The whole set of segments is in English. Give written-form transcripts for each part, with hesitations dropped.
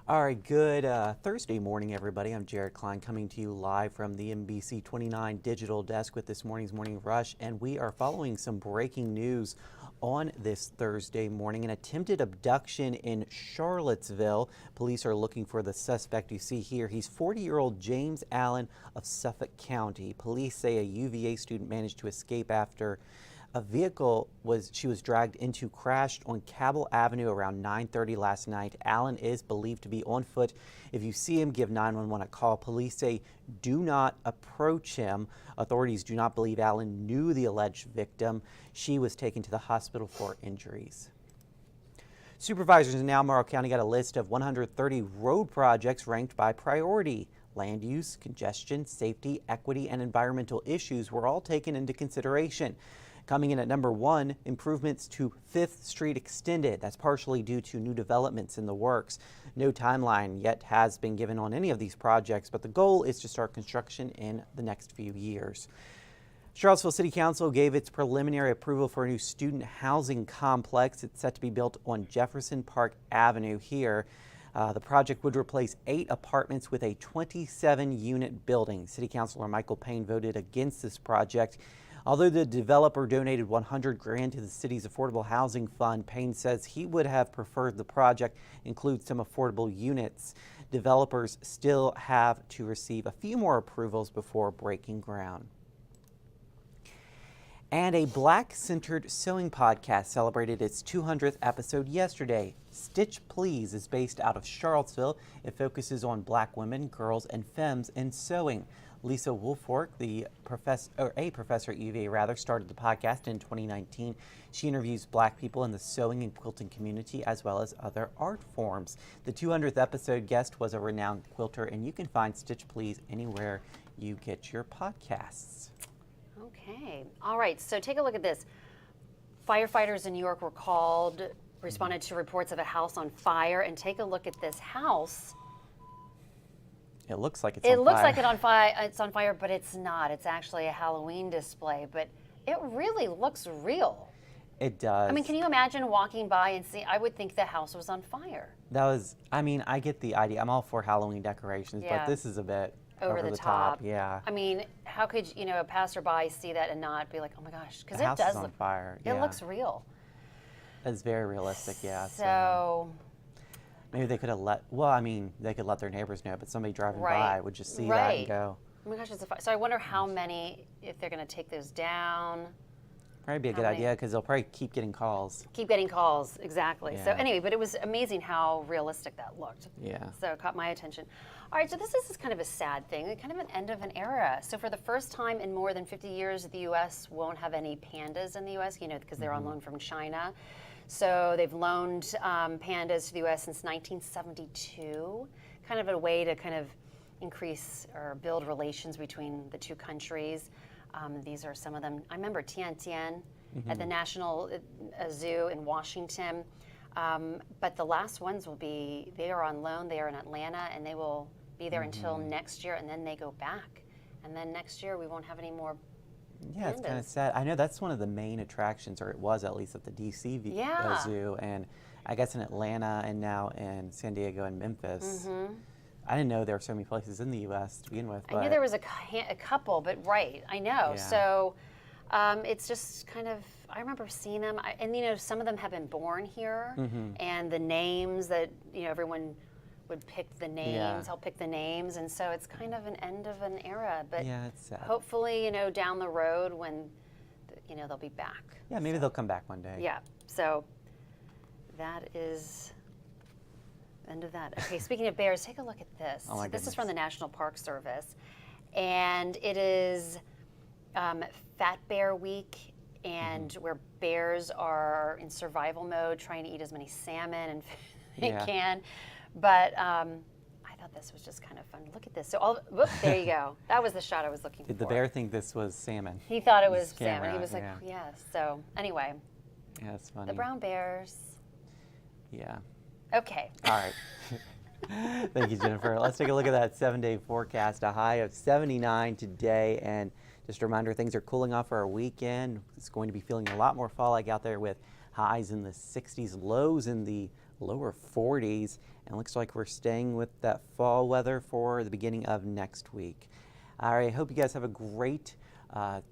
All right, good Thursday morning, everybody. I'm Jared Klein coming to you live from the NBC29 Digital Desk with this morning's Morning Rush, and we are following some breaking news on this Thursday morning. An attempted abduction in Charlottesville. Police are looking for the suspect you see here. He's 40-year-old James Allen of Suffolk County. Police say a UVA student managed to escape after a vehicle she was dragged into crashed on Cabell Avenue around 9:30 last night. Allen is believed to be on foot. If you see him, give 911 a call. Police say do not approach him. Authorities do not believe Allen knew the alleged victim. She was taken to the hospital for injuries. Supervisors in Albemarle County got a list of 130 road projects ranked by priority. Land use, congestion, safety, equity, and environmental issues were all taken into consideration. Coming in at number 1, improvements to 5th Street extended. That's partially due to new developments in the works. No timeline yet has been given on any of these projects, but the goal is to start construction in the next few years. Charlottesville City Council gave its preliminary approval for a new student housing complex. It's set to be built on Jefferson Park Avenue here. The project would replace 8 apartments with a 27-unit building. City Councilor Michael Payne voted against this project. Although the developer donated $100 grand to the city's affordable housing fund, Payne says he would have preferred the project include some affordable units. Developers still have to receive a few more approvals before breaking ground. And a Black-centered sewing podcast celebrated its 200th episode yesterday. Stitch Please is based out of Charlottesville. It focuses on Black women, girls, and femmes in sewing. Lisa Woolfork, a professor at UVA, started the podcast in 2019. She interviews Black people in the sewing and quilting community as well as other art forms. The 200th episode guest was a renowned quilter, and you can find Stitch Please anywhere you get your podcasts. Okay. All right. So take a look at this. Firefighters in New York were called, responded to reports of a house on fire, and take a look at this house. It looks like it's on fire. It looks like it's on fire, but it's not. It's actually a Halloween display, but it really looks real. It does. I mean, can you imagine walking by and see? I would think the house was on fire. I get the idea. I'm all for Halloween decorations, but this is a bit over the top. Yeah. I mean, how could a passerby see that and not be like, oh my gosh? Because it does look on fire. It looks real. It's very realistic, yeah. So maybe they could have they could let their neighbors know, but somebody driving by would just see that and go, oh my gosh, it's a fire. So I wonder how many, if they're going to take those down. Probably be a good idea because they'll probably keep getting calls. Keep getting calls, exactly. Yeah. So anyway, but it was amazing how realistic that looked. Yeah. So it caught my attention. All right, so this is kind of a sad thing, kind of an end of an era. So for the first time in more than 50 years, the U.S. won't have any pandas in the U.S., because they're on loan from China. So they've loaned pandas to the U.S. since 1972, kind of a way to kind of increase or build relations between the two countries. These are some of them. I remember Tian at the National Zoo in Washington. But the last ones they are on loan. They are in Atlanta, and they will be there until next year, and then they go back. And then next year, we won't have any more Yeah, pandas. It's kind of sad. I know that's one of the main attractions, or it was at least at the DC Zoo, and I guess in Atlanta and now in San Diego and Memphis. I didn't know there were so many places in the U.S. to begin with. I knew there was a couple, but I know. Yeah. So it's just kind of, I remember seeing them, and some of them have been born here, and the names that, everyone would pick the names, help pick the names, and so it's kind of an end of an era, but it's sad. Hopefully, down the road when, they'll be back. Yeah, maybe they'll come back one day. Yeah, so that is end of that. Okay, speaking of bears, take a look at this. Oh my This goodness. is from the National Park Service, and it is Fat Bear Week, and where bears are in survival mode, trying to eat as many salmon and they can. But I thought this was just kind of fun. Look at this. So, there you go. That was the shot I was looking for. Did the bear think this was salmon? He thought it was Camera, salmon. He was like, yes. So, anyway. Yeah, that's funny. The brown bears. Yeah. Okay. All right. Thank you, Jennifer. Let's take a look at that 7-day forecast. A high of 79 today, and just a reminder, things are cooling off for our weekend. It's going to be feeling a lot more fall-like out there with highs in the 60s, lows in the lower 40s, and looks like we're staying with that fall weather for the beginning of next week. All right, hope you guys have a great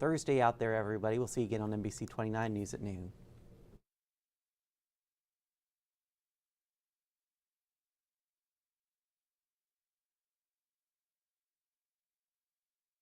Thursday out there, everybody. We'll see you again on NBC 29 News at noon.